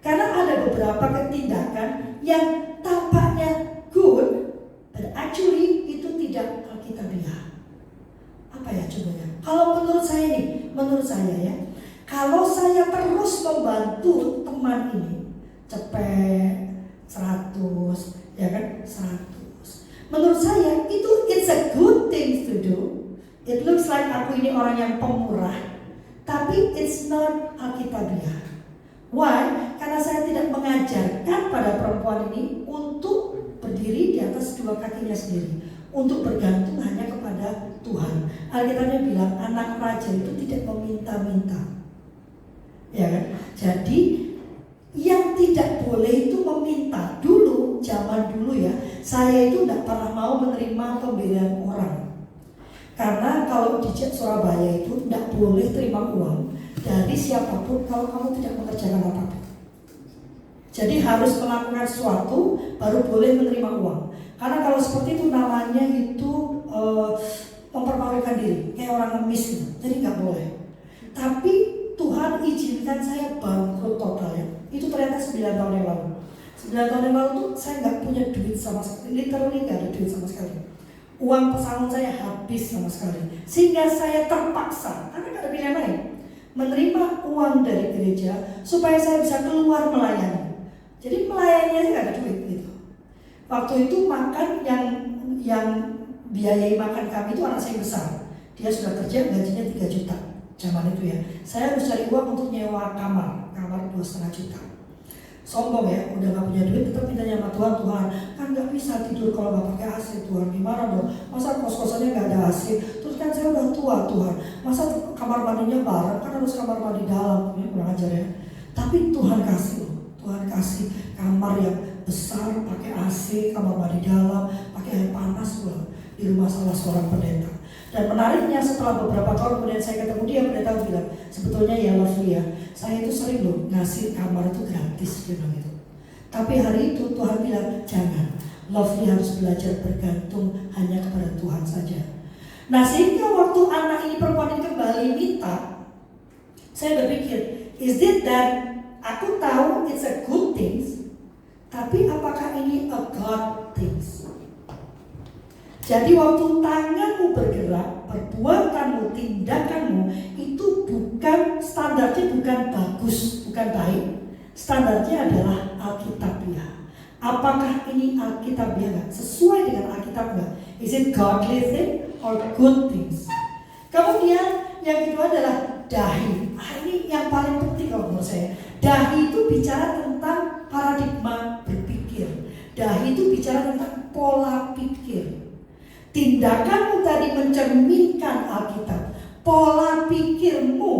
Karena ada beberapa ketindakan yang tampaknya good, but actually itu tidak alkitabiah. Apa ya contohnya? Kalau menurut saya ya, kalau saya terus membantu teman ini, cepet 100, ya kan 100. Menurut saya itu it's a good thing to do. It looks like aku ini orang yang pemurah, tapi it's not alkitabiah. Why? Karena saya tidak mengajarkan pada perempuan ini untuk berdiri di atas 2 kakinya sendiri, untuk bergantung hanya kepada Tuhan. Alkitabnya bilang anak raja itu tidak meminta-minta, ya kan? Jadi yang tidak boleh itu meminta. Dulu, zaman dulu ya, saya itu tidak pernah mau menerima pemberian orang. Karena kalau di Surabaya itu tidak boleh terima uang dari siapapun kalau kamu tidak mengerjakan apa-apa. Jadi harus melakukan sesuatu baru boleh menerima uang. Karena kalau seperti itu namanya itu mempermalukan diri, kayak orang ngemis gitu. Jadi nggak boleh. Tapi Tuhan izinkan saya bangkrut total ya. Itu ternyata 9 tahun yang lalu. 9 tahun yang lalu tuh saya nggak punya duit sama sekali, literally nggak ada duit sama sekali. Uang pesangon saya habis sama sekali, sehingga saya terpaksa, karena gak ada pilihan lain, menerima uang dari gereja supaya saya bisa keluar melayani. Jadi melayani aja gak ada duit gitu. Waktu itu makan yang biayai makan kami itu anak saya besar. Dia sudah kerja, gajinya 3 juta zaman itu ya. Saya harus cari uang untuk nyewa kamar 2,5 juta. Sombong ya, udah gak punya duit tetap mintanya sama Tuhan. Tuhan kan gak bisa tidur kalau gak pakai AC. Tuhan gimana dong, masa kos-kosannya gak ada AC. Terus kan saya udah tua Tuhan, masa kamar mandinya bareng, kan harus kamar mandi dalam. Ini kurang ajar ya. Tapi Tuhan kasih loh, Tuhan kasih kamar yang besar, pakai AC, kamar mandi dalam, pakai air panas loh, di rumah salah seorang pendeta. Dan menariknya setelah beberapa tahun kemudian saya ketemu dia, pendeta bilang, sebetulnya ya Lovely ya, saya itu sering loh ngasih kamar itu gratis, dia bilang gitu. Tapi hari itu Tuhan bilang, jangan, Lovely harus belajar bergantung hanya kepada Tuhan saja. Nah sehingga waktu anak ini perempuan ini kembali minta, saya berpikir, is it that aku tahu it's a good thing, tapi apakah ini a God things? Jadi waktu tanganmu bergerak, perbuatanmu, tindakanmu itu bukan standarnya, bukan bagus, bukan baik. Standarnya adalah Alkitabiah. Apakah ini Alkitabiah? Sesuai dengan Alkitab nggak? Is it godly thing or good things? Kemudian yang kedua adalah dahi. Ini yang paling penting kalau menurut saya. Dahi itu bicara tentang paradigma berpikir. Dahi itu bicara tentang pola pikir. Tindakanmu tadi mencerminkan Alkitab. Pola pikirmu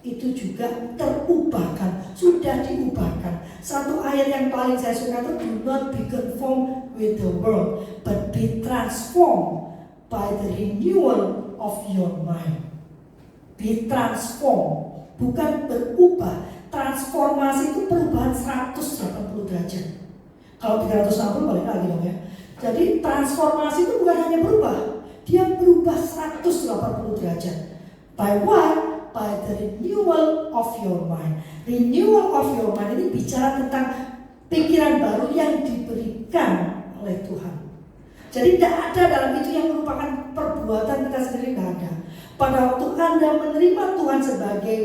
itu juga terubahkan, sudah diubahkan. Satu ayat yang paling saya suka itu, do not be conformed with the world, but be transformed by the renewal of your mind. Be transformed, bukan berubah. Transformasi itu perubahan 180 derajat. Kalau 360 balik lagi dong ya. Jadi transformasi itu bukan hanya berubah, dia berubah 180 derajat. By what? By the renewal of your mind. Renewal of your mind ini bicara tentang pikiran baru yang diberikan oleh Tuhan. Jadi tidak ada dalam itu yang merupakan perbuatan kita sendiri, tidak ada. Pada waktu Anda menerima Tuhan sebagai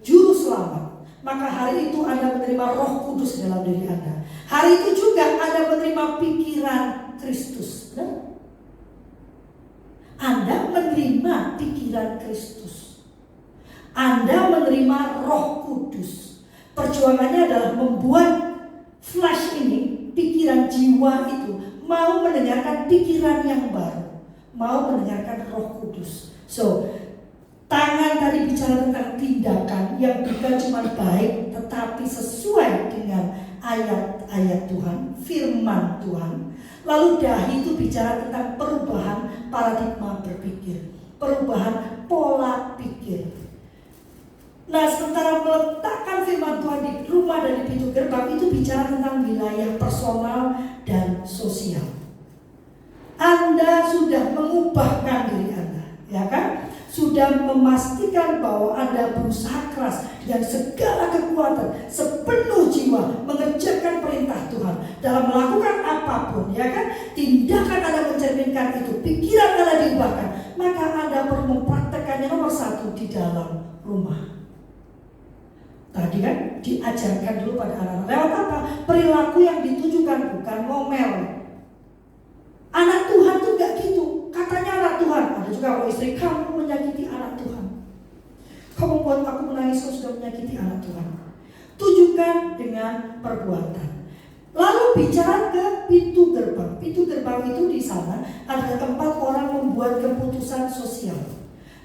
juru selamat, maka hari itu Anda menerima Roh Kudus dalam diri Anda. Hari itu juga Anda menerima pikiran Kristus. Anda menerima pikiran Kristus. Anda menerima Roh Kudus. Perjuangannya adalah membuat flesh ini, pikiran jiwa itu, mau mendengarkan pikiran yang baru, mau mendengarkan Roh Kudus. So, tangan tadi bicara tentang tindakan yang bukan cuma baik, tetapi sesuai dengan ayat-ayat Tuhan, firman Tuhan. Lalu dahi itu bicara tentang perubahan paradigma berpikir, perubahan pola pikir. Nah, sementara meletakkan firman Tuhan di rumah dan di pintu gerbang itu bicara tentang wilayah personal dan sosial. Anda sudah mengubahkan diri Anda, ya kan? Sudah memastikan bahwa Anda berusaha keras dengan segala kekuatan, sepenuh jiwa mengerjakan perintah Tuhan dalam melakukan apapun, ya kan? Tindakan Anda mencerminkan itu, pikiran Anda diubahkan, maka Anda perlu mempraktekannya nomor 1 di dalam rumah. Tadi kan diajarkan dulu pada anak-anak lewat apa? Perilaku yang ditujukan, bukan ngomel. Anak Tuhan tuh gak gitu. Katanya anak Tuhan, ada juga kalau istri, kamu menyakiti anak Tuhan, kamu buat aku menangis, kau sudah menyakiti anak Tuhan. Tujukan dengan perbuatan. Lalu bicara ke pintu gerbang. Pintu gerbang itu di sana adalah tempat orang membuat keputusan sosial.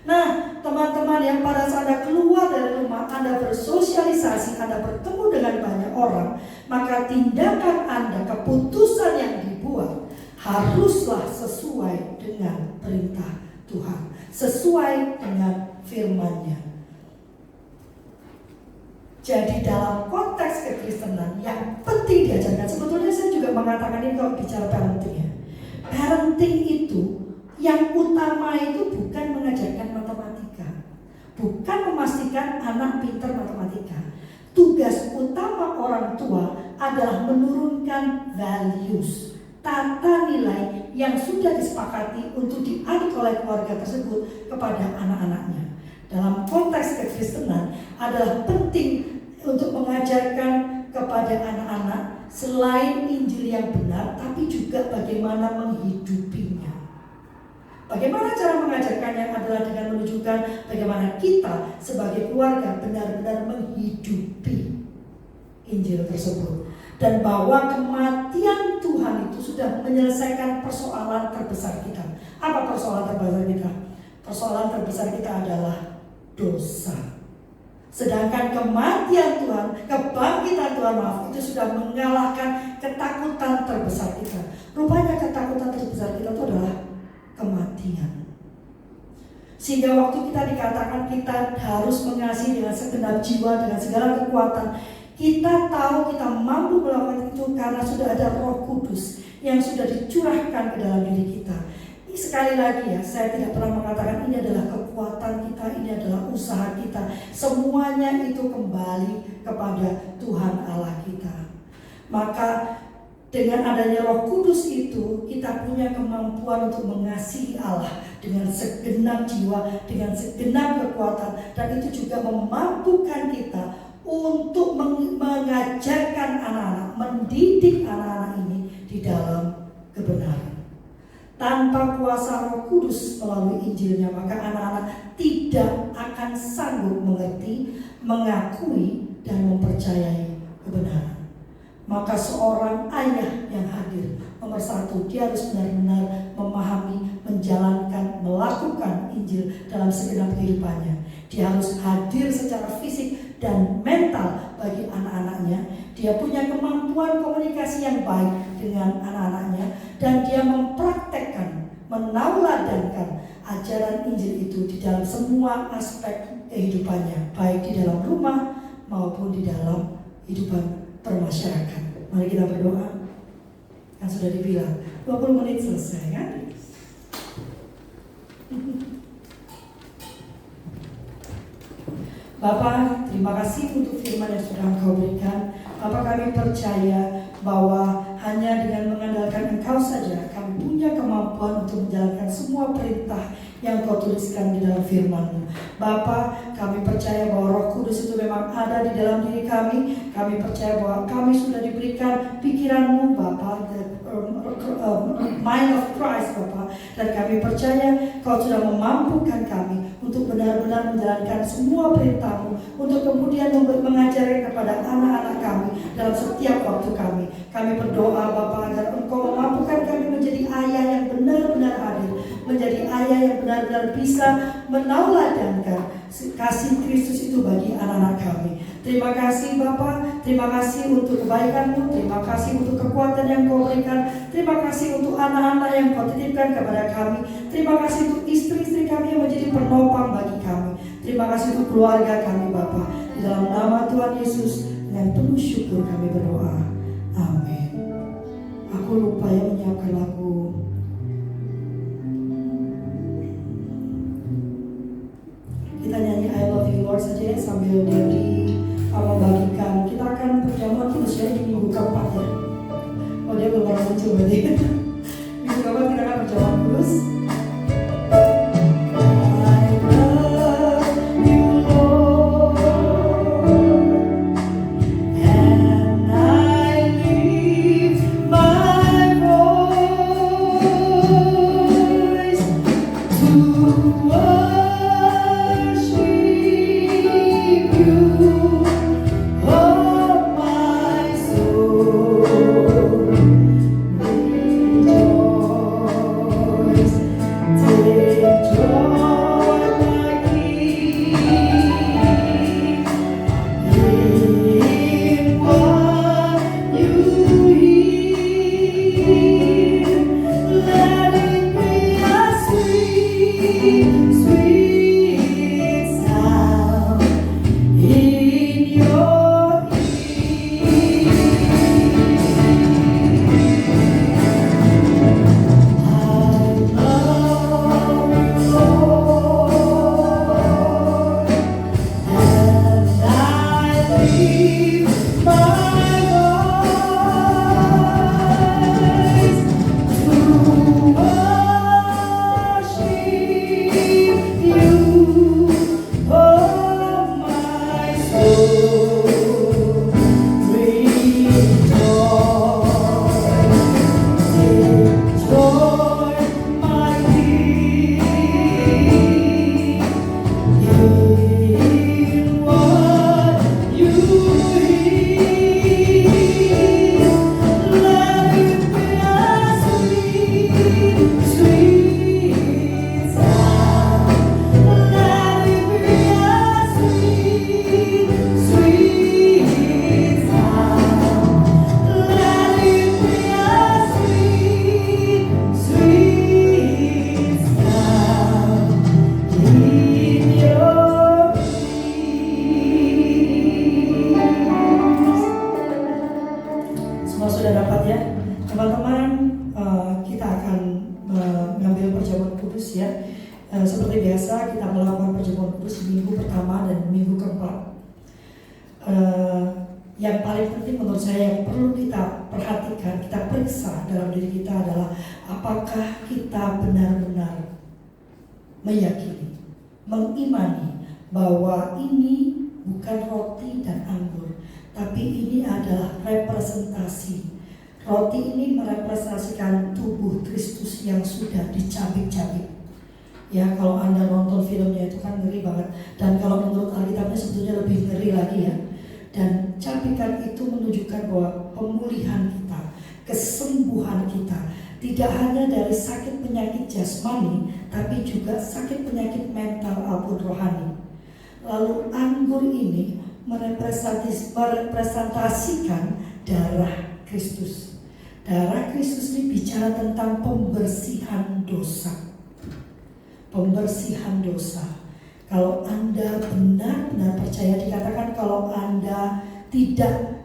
Nah, teman-teman yang pada saat Anda keluar dari rumah, Anda bersosialisasi, Anda bertemu dengan banyak orang, maka tindakan Anda, keputusan yang dibuat haruslah sesuai dengan perintah Tuhan, sesuai dengan firman-Nya. Jadi dalam konteks kekristenan yang penting diajarkan, sebetulnya saya juga mengatakan ini kalau bicara parenting ya. Parenting itu yang utama itu bukan mengajarkan matematika, bukan memastikan anak pintar matematika. Tugas utama orang tua adalah menurunkan values, tata nilai yang sudah disepakati untuk diaduk oleh keluarga tersebut kepada anak-anaknya. Dalam konteks kekristenan adalah penting untuk mengajarkan kepada anak-anak selain Injil yang benar, tapi juga bagaimana menghidupinya. Bagaimana cara mengajarkannya adalah dengan menunjukkan bagaimana kita sebagai keluarga benar-benar menghidupi Injil tersebut. Dan bahwa kematian Tuhan itu sudah menyelesaikan persoalan terbesar kita. Apa persoalan terbesar kita? Persoalan terbesar kita adalah dosa. Sedangkan kematian Tuhan, kebangkitan Tuhan itu sudah mengalahkan ketakutan terbesar kita. Rupanya ketakutan terbesar kita itu adalah kematian. Sehingga waktu kita dikatakan kita harus mengasihi dengan segenap jiwa, dengan segala kekuatan, kita tahu kita mampu melakukan itu karena sudah ada Roh Kudus yang sudah dicurahkan ke dalam diri kita. Sekali lagi ya, saya tidak pernah mengatakan ini adalah kekuatan kita, ini adalah usaha kita. Semuanya itu kembali kepada Tuhan Allah kita. Maka dengan adanya Roh Kudus itu, kita punya kemampuan untuk mengasihi Allah dengan segenap jiwa, dengan segenap kekuatan. Dan itu juga memampukan kita untuk mengajarkan anak-anak, mendidik anak-anak ini di dalam kebenaran. Tanpa kuasa Roh Kudus melalui Injilnya, maka anak-anak tidak akan sanggup mengerti, mengakui, dan mempercayai kebenaran. Maka seorang ayah yang hadir, nomor satu, dia harus benar-benar memahami, menjalankan, melakukan Injil dalam segenap kehidupannya. Dia harus hadir secara fisik dan mental bagi anak-anaknya. Dia punya kemampuan komunikasi yang baik dengan anak-anaknya, dan dia mempraktekkan, menauladankan ajaran Injil itu di dalam semua aspek kehidupannya, baik di dalam rumah maupun di dalam kehidupan bermasyarakat. Mari kita berdoa. Yang sudah dibilang 20 menit selesai kan? Bapak, terima kasih untuk firman yang sudah Engkau berikan. Bapak, kami percaya bahwa hanya dengan mengandalkan Engkau saja kami punya kemampuan untuk menjalankan semua perintah yang Kau tuliskan di dalam firman-Mu. Bapak, kami percaya bahwa Roh Kudus itu memang ada di dalam diri kami. Kami percaya bahwa kami sudah diberikan pikiran-Mu, Bapak, mind of Christ, Bapak. Dan kami percaya Kau sudah memampukan kami untuk benar-benar menjalankan semua perintah-Mu, untuk kemudian mengajarkan kepada anak-anak kami dalam setiap waktu kami. Kami berdoa, Bapak, agar Engkau memampukan kami menjadi ayah yang benar-benar hadir, menjadi ayah yang benar-benar bisa menauladankan kasih Kristus itu bagi anak-anak kami. Terima kasih Bapak, terima kasih untuk kebaikan-Mu, terima kasih untuk kekuatan yang Kau berikan, terima kasih untuk anak-anak yang Kau titipkan kepada kami, terima kasih untuk istri-istri kami yang menjadi penopang bagi kami, terima kasih untuk keluarga kami Bapak. Di dalam nama Tuhan Yesus dengan penuh syukur kami berdoa. Amin. Aku lupa ya menyiapkan lagu. Kita nyanyi I Love You Lord saja ya, sambil Debbie membagikan. Kita akan perjamuan kudus ya di minggu keempat ya. Oh, dia belum pernah muncul berarti. Minggu keempat kita akan perjamuan kudus. Oh my soul, Seperti biasa kita melakukan perjamuan kudus minggu pertama dan minggu keempat. Yang paling penting menurut saya yang perlu kita perhatikan, kita periksa dalam diri kita adalah apakah kita benar-benar meyakini, mengimani bahwa ini bukan roti dan anggur, tapi ini adalah representasi. Roti ini merepresentasikan tubuh Kristus yang sudah dicabik-cabik. Ya, kalau Anda nonton filmnya itu kan ngeri banget. Dan kalau menurut Alkitabnya sebetulnya lebih ngeri lagi ya. Dan cabikan itu menunjukkan bahwa pemulihan kita, kesembuhan kita tidak hanya dari sakit penyakit jasmani, tapi juga sakit penyakit mental maupun rohani. Lalu anggur ini merepresentasikan darah Kristus. Darah Kristus ini bicara tentang pembersihan dosa. Pembersihan dosa. Kalau Anda benar-benar percaya, dikatakan kalau Anda tidak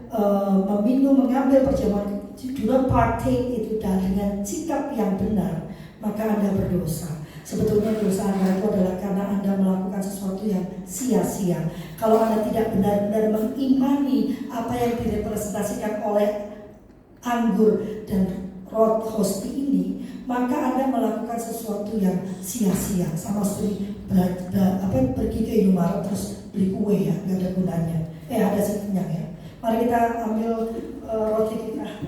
mengambil perjamuan, do not partake itu dengan sikap yang benar, maka Anda berdosa. Sebetulnya dosa Anda itu adalah karena Anda melakukan sesuatu yang sia-sia. Kalau Anda tidak benar-benar mengimani apa yang direpresentasikan oleh anggur dan hosti ini, maka Anda melakukan sesuatu yang sia-sia. Sama seperti pergi ke Indomaret terus beli kue ya, nggak ada gunanya. Ada sih kenyang ya. Mari kita ambil roti kita.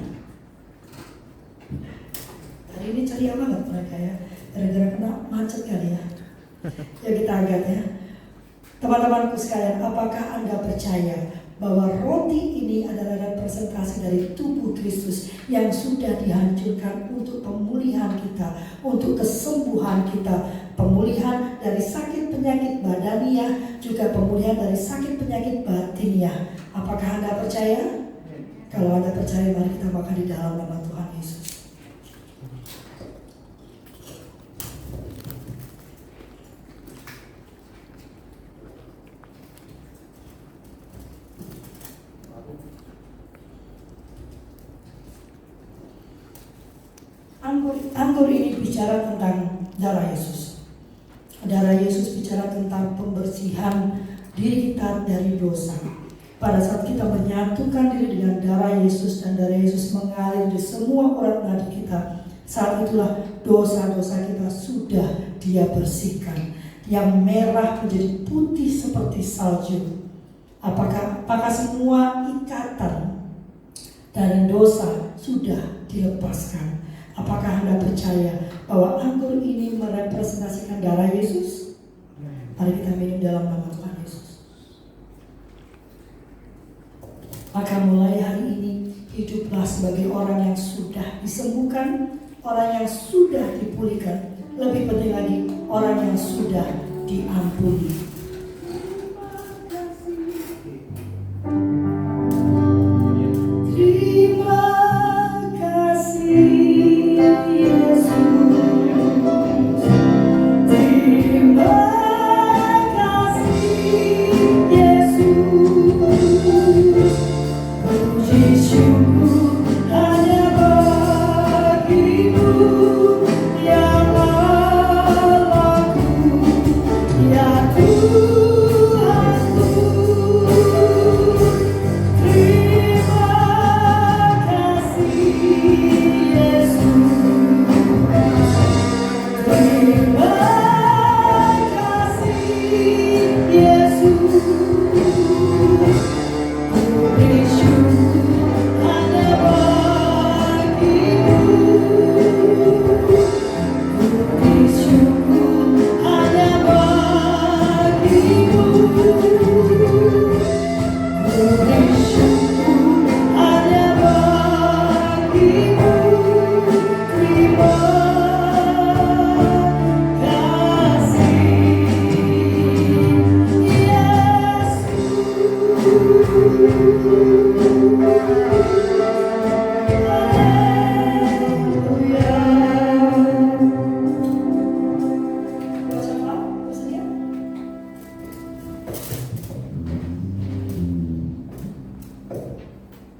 Hari ini ceria banget mereka ya, gara-gara kena macet kali ya. Ya kita angkat ya. Teman-temanku sekalian, apakah Anda percaya bahwa roti ini adalah representasi dari tubuh Kristus yang sudah dihancurkan untuk pemulihan kita, untuk kesembuhan kita, pemulihan dari sakit penyakit badaniah, juga pemulihan dari sakit penyakit batiniah. Apakah Anda percaya? Kalau Anda percaya, mari kita makan di dalam nama Tuhan Yesus. Anggur ini bicara tentang darah Yesus. Darah Yesus bicara tentang pembersihan diri kita dari dosa. Pada saat kita menyatukan diri dengan darah Yesus dan darah Yesus mengalir di semua urat nadi kita, saat itulah dosa-dosa kita sudah Dia bersihkan. Yang merah menjadi putih seperti salju. Apakah semua ikatan dari dosa sudah dilepaskan? Apakah Anda percaya bahwa anggur ini merepresentasikan darah Yesus? Mari kita minum dalam nama Tuhan Yesus. Maka mulai hari ini hiduplah sebagai orang yang sudah disembuhkan, orang yang sudah dipulihkan, lebih penting lagi orang yang sudah diampuni.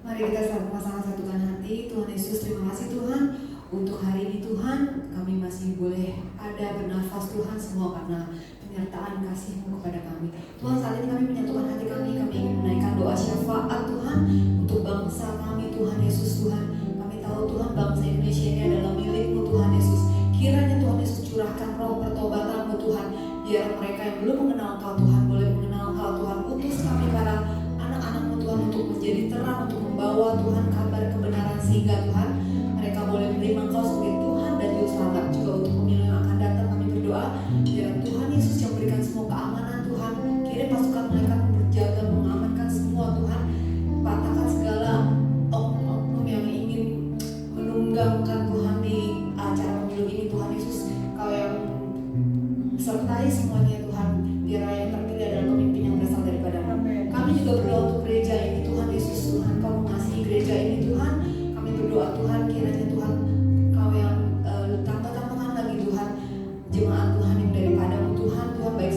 Mari kita sama-sama satukan hati. Tuhan Yesus, terima kasih Tuhan Untuk hari ini Tuhan, kami masih boleh ada bernafas Tuhan, semua karena penyertaan kasih-Mu kepada kami. Tuhan, saat ini kami menyatukan hati kami ingin menaikkan doa syafaat Tuhan untuk bangsa kami Tuhan Yesus. Tuhan, kami tahu Tuhan bangsa Indonesia ini adalah milik-Mu Tuhan Yesus. Kiranya Tuhan Yesus curahkan roh pertobatan-Mu Tuhan, biar mereka yang belum mengenal Kau Tuhan boleh mengenal Kau Tuhan. Utus kami para anak-anak-Mu Tuhan untuk menjadi terang, untuk membawa Tuhan kabar kebenaran, sehingga Tuhan mereka boleh menerima Kau sebagai Tuhan dan Juru Selamat. Juga untuk pemilu yang akan datang kami berdoa biar Tuhan Yesus yang berikan semua keamanan Tuhan, kirim pasukan malaikat berjaga mengamankan semua Tuhan, patahkan segala oknum-oknum yang ingin menunggangkan Tuhan di acara pemilu ini. Tuhan Yesus, Kau yang sertai semuanya Tuhan, biar yang terpilih adalah pemimpin yang berasal daripada-Mu. Kami juga berdoa untuk gereja ini Tuhan Yesus. Tuhan, Kau mengasihi gereja ini Tuhan. Kami berdoa Tuhan, kiranya Tuhan Kau yang tambah-tambahkan lagi Tuhan jemaat Tuhan yang daripada-Mu Tuhan. Tuhan baik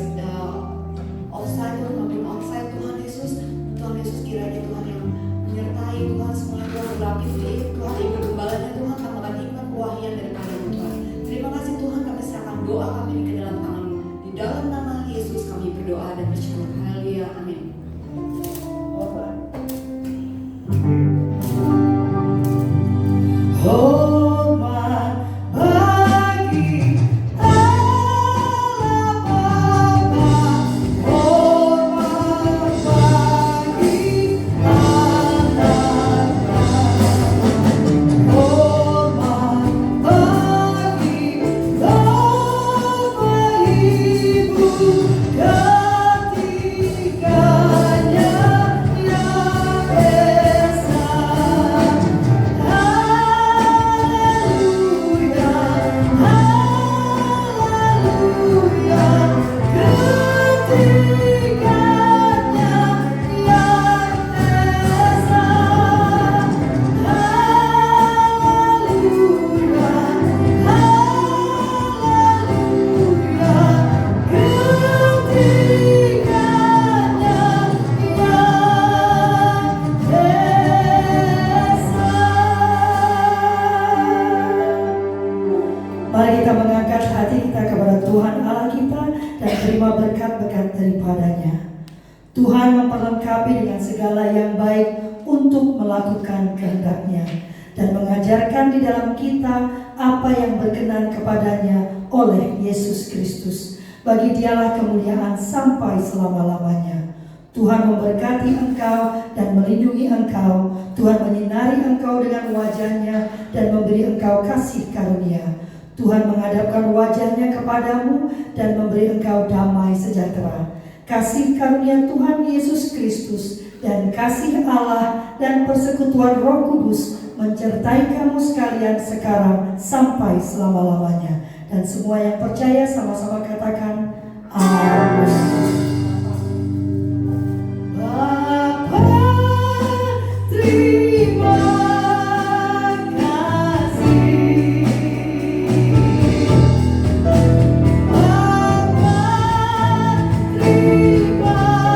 offside Tuhan maupun onside Tuhan Yesus. Tuhan Yesus, kiranya Tuhan yang menyertai Tuhan semuanya Tuhan, berapi Tuhan, ibu gembalanya Tuhan, tambahkan hikmat kewahian daripada-Mu Tuhan. Terima kasih Tuhan, kami serahkan doa kami ke dalam tangan-Mu. Di dalam nama Yesus kami berdoa dan bersyukur. Haleluya, amin. Hormat bagi Allah Bapa, hormat bagi anak-anak, hormat bagi Bapak Ibu, ketiganya yang esa. Haleluya, haleluya, ketiganya yang esa. Haleluya, haleluya, ketiganya Mari kita mengangkat hati kita kepada Tuhan Allah kita dan terima berkat-berkat daripadanya. Tuhan memperlengkapi dengan segala yang baik untuk melakukan kehendak-Nya dan mengajarkan di dalam kita apa yang berkenan kepadanya oleh Yesus Kristus. Bagi Dialah kemuliaan sampai selama-lamanya. Tuhan memberkati engkau dan melindungi engkau. Tuhan menyinari engkau dengan wajah-Nya dan memberi engkau kasih karunia. Tuhan menghadapkan wajah-Nya kepadamu dan memberi engkau damai sejahtera. Kasih karunia Tuhan Yesus Kristus dan kasih Allah dan persekutuan Roh Kudus menyertai kamu sekalian sekarang sampai selama-lamanya. Dan semua yang percaya sama-sama katakan amin. Bapa, terima kasih. Bapa, terima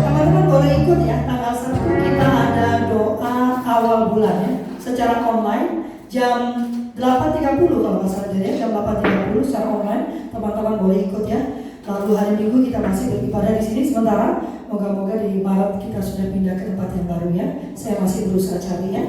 Teman-teman boleh ikut ya, tanggal 1 kita ada doa awal bulan ya, secara online jam 8.30 kalau nggak salah ya, jam 8.30 secara online. Teman-teman boleh ikut ya. Lalu hari Minggu kita masih beribadah di sini sementara. Moga-moga di Maret kita sudah pindah ke tempat yang baru ya. Saya masih berusaha cari ya.